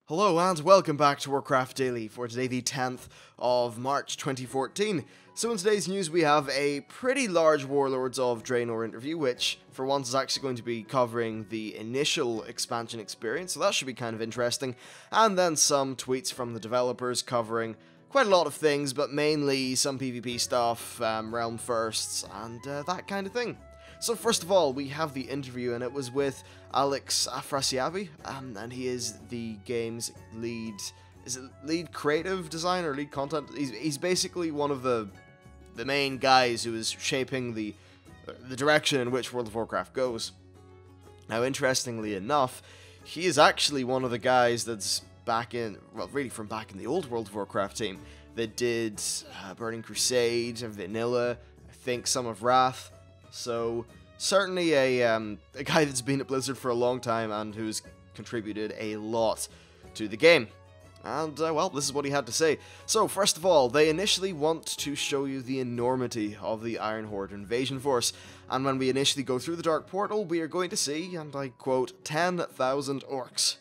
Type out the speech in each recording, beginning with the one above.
Hello and welcome back to Warcraft Daily for today the 10th of March 2014. So in today's news we have a pretty large Warlords of Draenor interview, which for once is actually going to be covering the initial expansion experience, so that should be kind of interesting, and then some tweets from the developers covering quite a lot of things, but mainly some PvP stuff, realm firsts, and that kind of thing. So first of all, we have the interview, and it was with Alex Afrasiabi, and he is the game's lead creative designer, lead content. He's basically one of the main guys who is shaping the direction in which World of Warcraft goes. Now, interestingly enough, he is actually one of the guys that's back in the old World of Warcraft team that did Burning Crusade, Vanilla, I think some of Wrath. So, certainly a guy that's been at Blizzard for a long time and who's contributed a lot to the game. And, well, this is what he had to say. So, first of all, they initially want to show you the enormity of the Iron Horde invasion force. And when we initially go through the Dark Portal, we are going to see, and I quote, 10,000 orcs.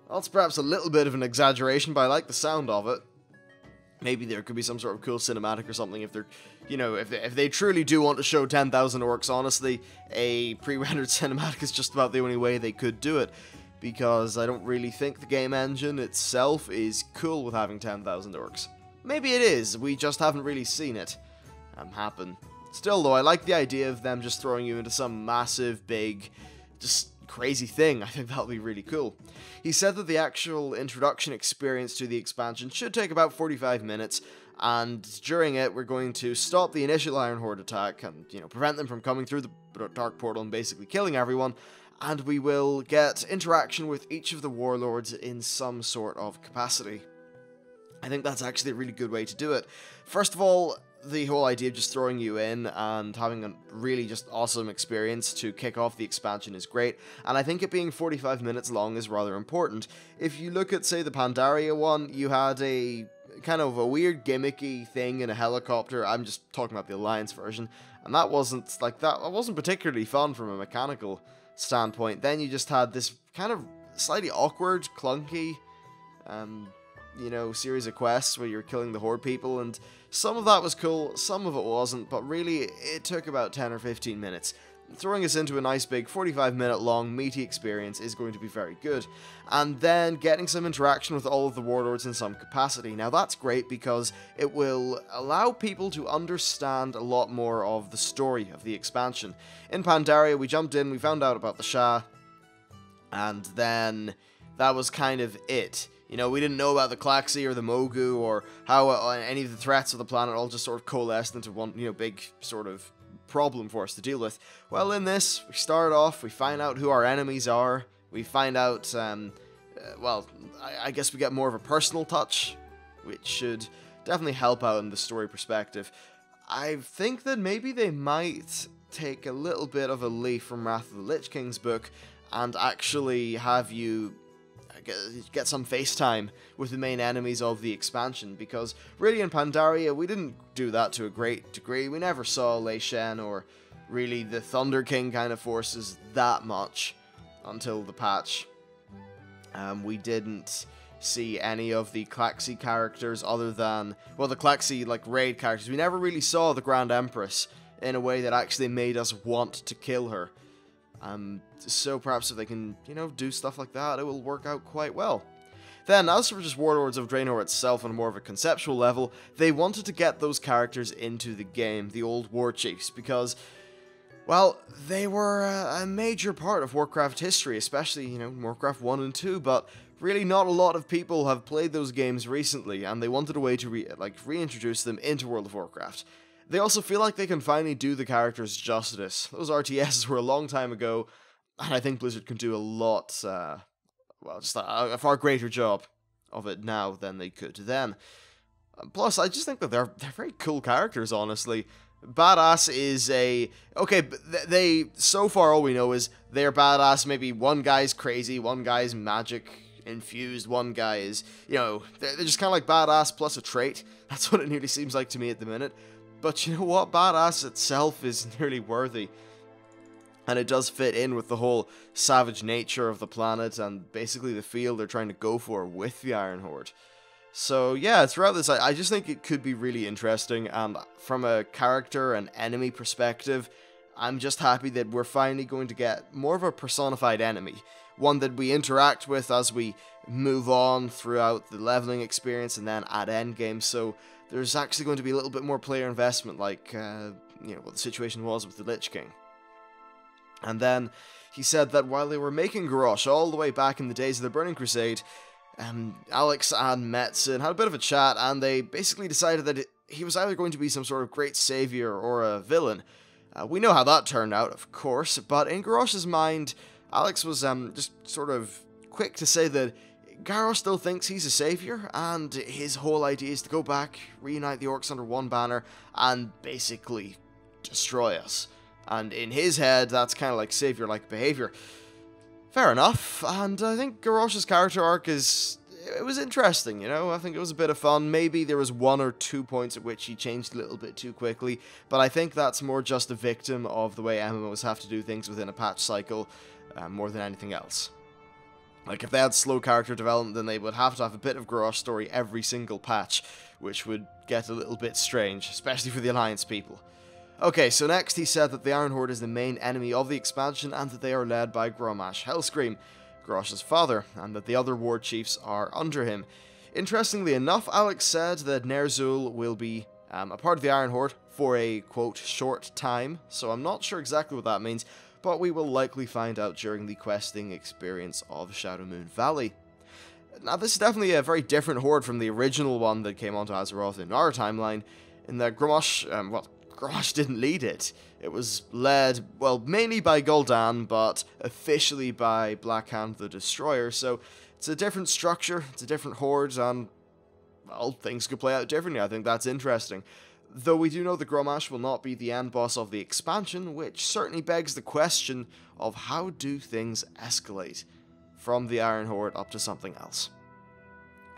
That's perhaps a little bit of an exaggeration, but I like the sound of it. Maybe there could be some sort of cool cinematic or something if they're, if they truly do want to show 10,000 orcs. Honestly, a pre-rendered cinematic is just about the only way they could do it, because I don't really think the game engine itself is cool with having 10,000 orcs. Maybe it is, we just haven't really seen it happen. Still though, I like the idea of them just throwing you into some massive, big, just crazy thing. I think that'll be really cool. He said that the actual introduction experience to the expansion should take about 45 minutes, and during it we're going to stop the initial Iron Horde attack and, prevent them from coming through the Dark Portal and basically killing everyone, and we will get interaction with each of the warlords in some sort of capacity. I think that's actually a really good way to do it. First of all, the whole idea of just throwing you in and having a really just awesome experience to kick off the expansion is great, and I think it being 45 minutes long is rather important. If you look at, say, the Pandaria one, you had a kind of a weird gimmicky thing in a helicopter. I'm just talking about the Alliance version, and that wasn't particularly fun from a mechanical standpoint. Then you just had this kind of slightly awkward, clunky, series of quests where you're killing the Horde people, and some of that was cool, some of it wasn't, but really it took about 10 or 15 minutes. Throwing us into a nice big 45-minute long meaty experience is going to be very good. And then getting some interaction with all of the warlords in some capacity. Now that's great because it will allow people to understand a lot more of the story of the expansion. In Pandaria, we jumped in, we found out about the Shah, and then that was kind of it. We didn't know about the Klaxi or the Mogu or how any of the threats of the planet all just sort of coalesced into one, big sort of problem for us to deal with. Well, in this, we start off, we find out who our enemies are, we find out, I guess we get more of a personal touch, which should definitely help out in the story perspective. I think that maybe they might take a little bit of a leaf from Wrath of the Lich King's book and actually have you get some FaceTime with the main enemies of the expansion, because really in Pandaria we didn't do that to a great degree. We never saw Lei Shen or really the Thunder King kind of forces that much until the patch. We didn't see any of the Klaxi characters other than, well, the Klaxi raid characters. We never really saw the Grand Empress in a way that actually made us want to kill her. So perhaps if they can, do stuff like that, it will work out quite well. Then, as for just Warlords of Draenor itself on more of a conceptual level, they wanted to get those characters into the game, the old war chiefs, because, well, they were a major part of Warcraft history, especially, Warcraft 1 and 2, but really not a lot of people have played those games recently, and they wanted a way to reintroduce them into World of Warcraft. They also feel like they can finally do the characters justice. Those RTSs were a long time ago, and I think Blizzard can do a lot, just a far greater job of it now than they could then. Plus, I just think that they're very cool characters, honestly. Badass is they, so far all we know is they're badass. Maybe one guy's crazy, one guy's magic infused, one guy is, they're just kind of like badass plus a trait. That's what it nearly seems like to me at the minute. But you know what? Badass itself is nearly worthy. And it does fit in with the whole savage nature of the planet and basically the feel they're trying to go for with the Iron Horde. So yeah, throughout this, I just think it could be really interesting, and from a character and enemy perspective, I'm just happy that we're finally going to get more of a personified enemy. One that we interact with as we move on throughout the leveling experience and then at endgame, so there's actually going to be a little bit more player investment, like, what the situation was with the Lich King. And then he said that while they were making Garrosh all the way back in the days of the Burning Crusade, Alex and Metzen had a bit of a chat, and they basically decided that he was either going to be some sort of great savior or a villain. We know how that turned out, of course, but in Garrosh's mind, Alex was just sort of quick to say that Garrosh still thinks he's a savior, and his whole idea is to go back, reunite the orcs under one banner, and basically destroy us. And in his head, that's kind of like savior-like behavior. Fair enough, and I think Garrosh's character arc it was interesting, I think it was a bit of fun. Maybe there was 1 or 2 points at which he changed a little bit too quickly, but I think that's more just a victim of the way MMOs have to do things within a patch cycle, more than anything else. Like, if they had slow character development, then they would have to have a bit of Garrosh story every single patch, which would get a little bit strange, especially for the Alliance people. Okay, so next he said that the Iron Horde is the main enemy of the expansion and that they are led by Grommash Hellscream, Garrosh's father, and that the other war chiefs are under him. Interestingly enough, Alex said that Ner'zhul will be a part of the Iron Horde for a, quote, short time, so I'm not sure exactly what that means, but we will likely find out during the questing experience of Shadowmoon Valley. Now, this is definitely a very different horde from the original one that came onto Azeroth in our timeline, in that Grommash didn't lead it. It was led, well, mainly by Gul'dan, but officially by Blackhand the Destroyer, so it's a different structure, it's a different horde, and, well, things could play out differently. I think that's interesting. Though we do know that Grommash will not be the end boss of the expansion, which certainly begs the question of how do things escalate from the Iron Horde up to something else.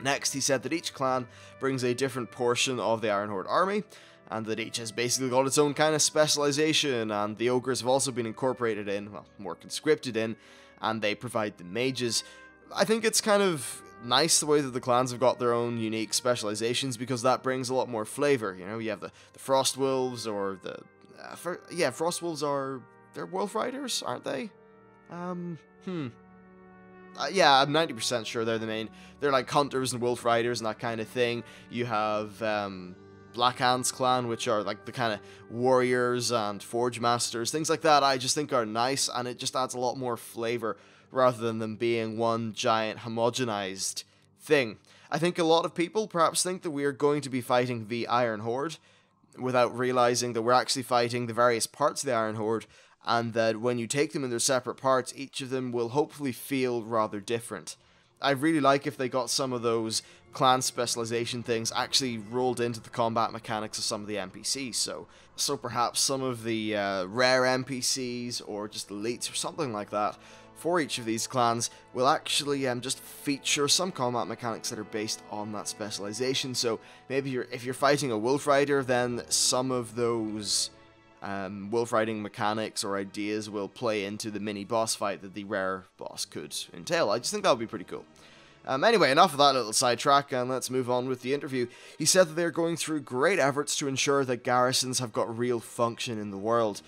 Next, he said that each clan brings a different portion of the Iron Horde army, and that each has basically got its own kind of specialization, and the ogres have also been incorporated in, well, more conscripted in, and they provide the mages. I think it's kind of nice the way that the clans have got their own unique specializations, because that brings a lot more flavor. You have the Frost Wolves, or the Frost Wolves are, they're Wolf Riders, aren't they? Yeah, I'm 90% sure they're the main. They're like hunters and wolf riders and that kind of thing. You have Blackhand's clan, which are like the kind of warriors and forge masters, things like that. I just think are nice, and it just adds a lot more flavor rather than them being one giant homogenized thing. I think a lot of people perhaps think that we are going to be fighting the Iron Horde without realizing that we're actually fighting the various parts of the Iron Horde, and that when you take them in their separate parts, each of them will hopefully feel rather different. I really like if they got some of those clan specialization things actually rolled into the combat mechanics of some of the NPCs, so perhaps some of the rare NPCs or just elites or something like that for each of these clans will actually just feature some combat mechanics that are based on that specialization. So maybe if you're fighting a wolf rider, then some of those wolf riding mechanics or ideas will play into the mini boss fight that the rare boss could entail. I just think that would be pretty cool. Anyway, enough of that little sidetrack, and let's move on with the interview. He said that they're going through great efforts to ensure that garrisons have got real function in the world.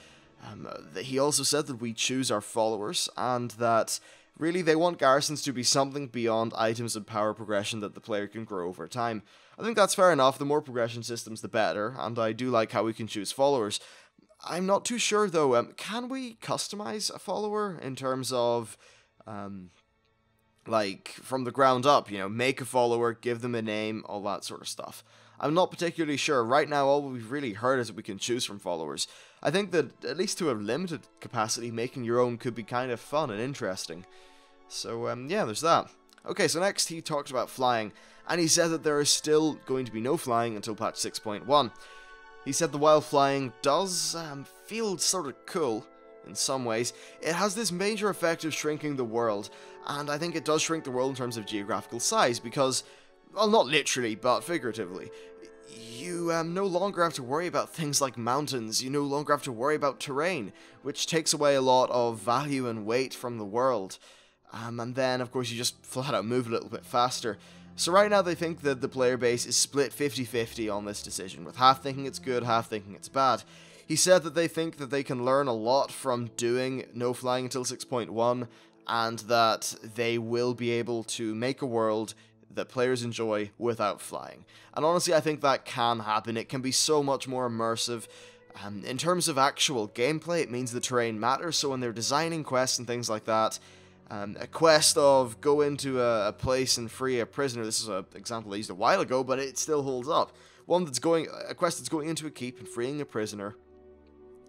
He also said that we choose our followers, and that really they want garrisons to be something beyond items and power progression that the player can grow over time. I think that's fair enough. The more progression systems, the better, and I do like how we can choose followers. I'm not too sure, though, can we customize a follower in terms of, like, from the ground up, make a follower, give them a name, all that sort of stuff? I'm not particularly sure. Right now, all we've really heard is that we can choose from followers. I think that, at least to a limited capacity, making your own could be kind of fun and interesting. So, yeah, there's that. Okay, so next he talked about flying, and he said that there is still going to be no flying until patch 6.1. He said that while flying does feel sort of cool in some ways, it has this major effect of shrinking the world, and I think it does shrink the world in terms of geographical size, because, well, not literally, but figuratively. you no longer have to worry about things like mountains, you no longer have to worry about terrain, which takes away a lot of value and weight from the world. And then, of course, you just flat out move a little bit faster. So right now they think that the player base is split 50-50 on this decision, with half thinking it's good, half thinking it's bad. He said that they think that they can learn a lot from doing no flying until 6.1, and that they will be able to make a world that players enjoy without flying. And honestly, I think that can happen. It can be so much more immersive. In terms of actual gameplay, it means the terrain matters, so when they're designing quests and things like that, a quest of go into a place and free a prisoner, this is an example I used a while ago, but it still holds up. A quest that's going into a keep and freeing a prisoner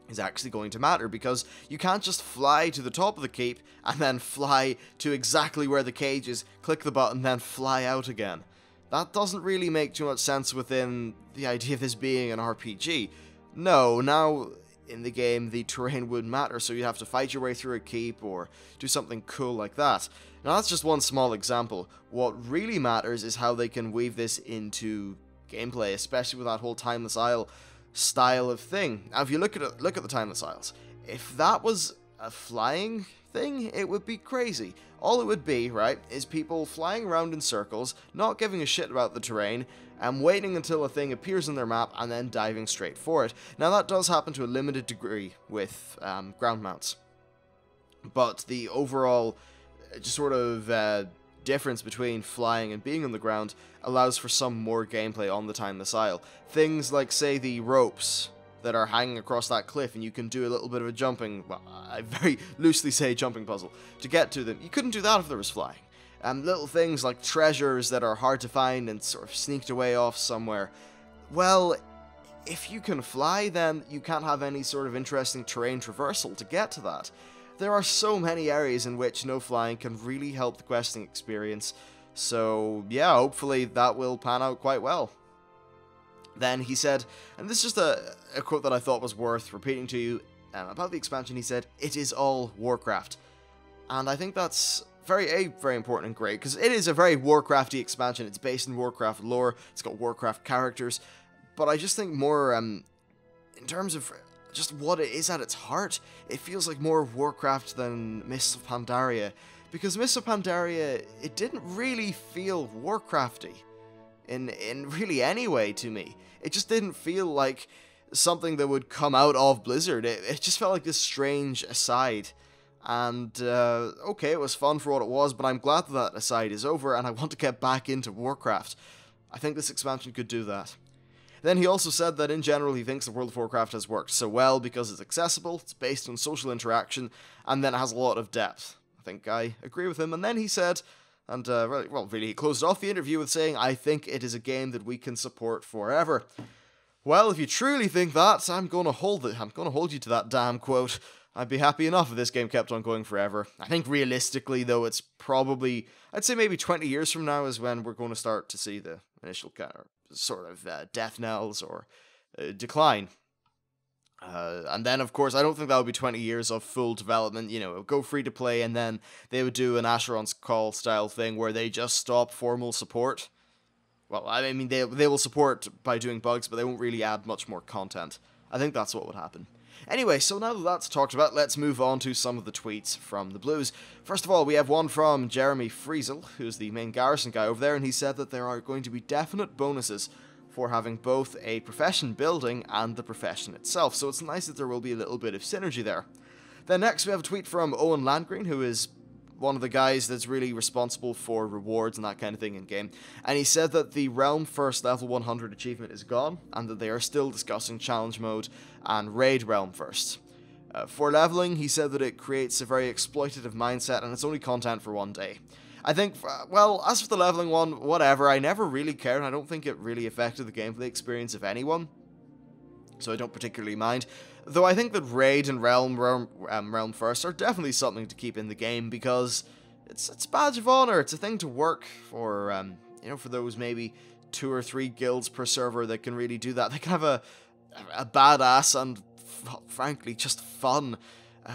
is actually going to matter, because you can't just fly to the top of the keep and then fly to exactly where the cage is, click the button, then fly out again. That doesn't really make too much sense within the idea of this being an RPG. No, now in the game the terrain would matter, so you have to fight your way through a keep or do something cool like that. Now that's just one small example. What really matters is how they can weave this into gameplay, especially with that whole Timeless Isle style of thing. Now if you look at the Timeless Isles, if that was a flying thing, it would be crazy. All it would be, right, is people flying around in circles, not giving a shit about the terrain, and waiting until a thing appears on their map and then diving straight for it. Now that does happen to a limited degree with ground mounts, but the overall just sort of difference between flying and being on the ground allows for some more gameplay on the Timeless Isle. Things like, say, the ropes that are hanging across that cliff, and you can do a little bit of a jumping, well, I very loosely say jumping puzzle, to get to them. You couldn't do that if there was flying. Little things like treasures that are hard to find and sort of sneaked away off somewhere. Well, if you can fly, then you can't have any sort of interesting terrain traversal to get to that. There are so many areas in which no flying can really help the questing experience, so yeah, hopefully that will pan out quite well. Then he said, and this is just a quote that I thought was worth repeating to you, about the expansion. He said, "It is all Warcraft." And I think that's very important and great, because it is a very Warcrafty expansion. It's based in Warcraft lore, it's got Warcraft characters, but I just think more, in terms of just what it is at its heart, it feels like more Warcraft than Mists of Pandaria, because Mists of Pandaria, it didn't really feel Warcrafty in really any way to me. It just didn't feel like something that would come out of Blizzard. It just felt like this strange aside. And, okay, it was fun for what it was, but I'm glad that aside is over, and I want to get back into Warcraft. I think this expansion could do that. Then he also said that in general he thinks the World of Warcraft has worked so well because it's accessible, it's based on social interaction, and then it has a lot of depth. I think I agree with him. And then he said, and really he closed off the interview with saying, "I think it is a game that we can support forever." Well, if you truly think that, I'm going to hold you to that damn quote. I'd be happy enough if this game kept on going forever. I think realistically, though, it's probably, I'd say maybe 20 years from now is when we're going to start to see the initial kind of sort of death knells or decline. And then, of course, I don't think that would be 20 years of full development. You know, it would go free to play, and then they would do an Asheron's Call style thing where they just stop formal support. Well, I mean, they will support by doing bugs, but they won't really add much more content. I think that's what would happen. Anyway, so now that that's talked about, let's move on to some of the tweets from the Blues. First of all, we have one from Jeremy Friesel, who's the main Garrison guy over there, and he said that there are going to be definite bonuses for having both a profession building and the profession itself, so it's nice that there will be a little bit of synergy there. Then next we have a tweet from Owen Landgreen, who is one of the guys that's really responsible for rewards and that kind of thing in game, and he said that the Realm First level 100 achievement is gone, and that they are still discussing challenge mode and raid Realm First. For leveling, he said that it creates a very exploitative mindset and it's only content for one day. I think, well, as for the leveling one, whatever, I never really cared, and I don't think it really affected the gameplay experience of anyone, so I don't particularly mind. Though I think that Raid and Realm First are definitely something to keep in the game, because it's badge of honor. It's a thing to work for, you know, for those maybe 2 or 3 guilds per server that can really do that. They can have a badass and, frankly, just fun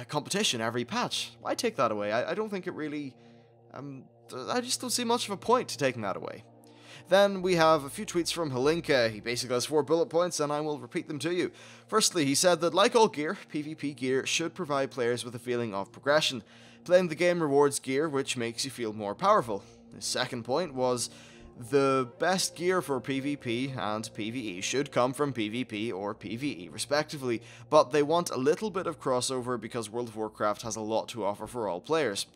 competition every patch. Why take that away? I don't think it really, I just don't see much of a point to taking that away. Then we have a few tweets from Halinka. He basically has 4 bullet points, and I will repeat them to you. Firstly, he said that like all gear, PvP gear should provide players with a feeling of progression. Playing the game rewards gear, which makes you feel more powerful. His second point was the best gear for PvP and PvE should come from PvP or PvE respectively, but they want a little bit of crossover because World of Warcraft has a lot to offer for all players.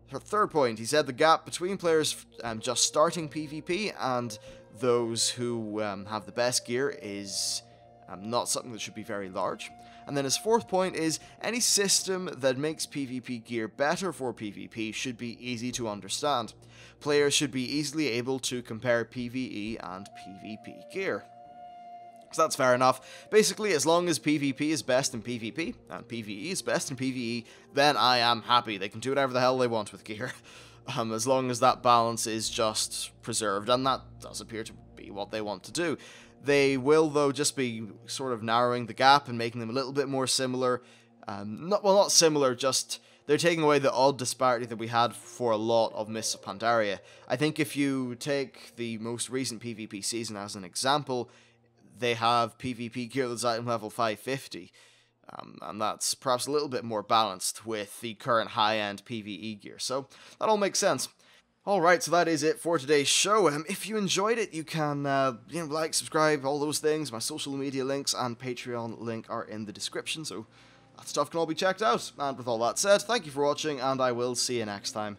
For third point, he said the gap between players just starting PvP and those who have the best gear is not something that should be very large. And then his fourth point is any system that makes PvP gear better for PvP should be easy to understand. Players should be easily able to compare PvE and PvP gear. So that's fair enough. Basically, as long as PvP is best in PvP, and PvE is best in PvE, then I am happy. They can do whatever the hell they want with gear. As long as that balance is just preserved, and that does appear to be what they want to do. They will, though, just be sort of narrowing the gap and making them a little bit more similar. Not similar, just they're taking away the odd disparity that we had for a lot of Mists of Pandaria. I think if you take the most recent PvP season as an example, they have PvP gear that's item level 550, and that's perhaps a little bit more balanced with the current high-end PvE gear, so that all makes sense. Alright, so that is it for today's show. If you enjoyed it, you can like, subscribe, all those things. My social media links and Patreon link are in the description, so that stuff can all be checked out. And with all that said, thank you for watching, and I will see you next time.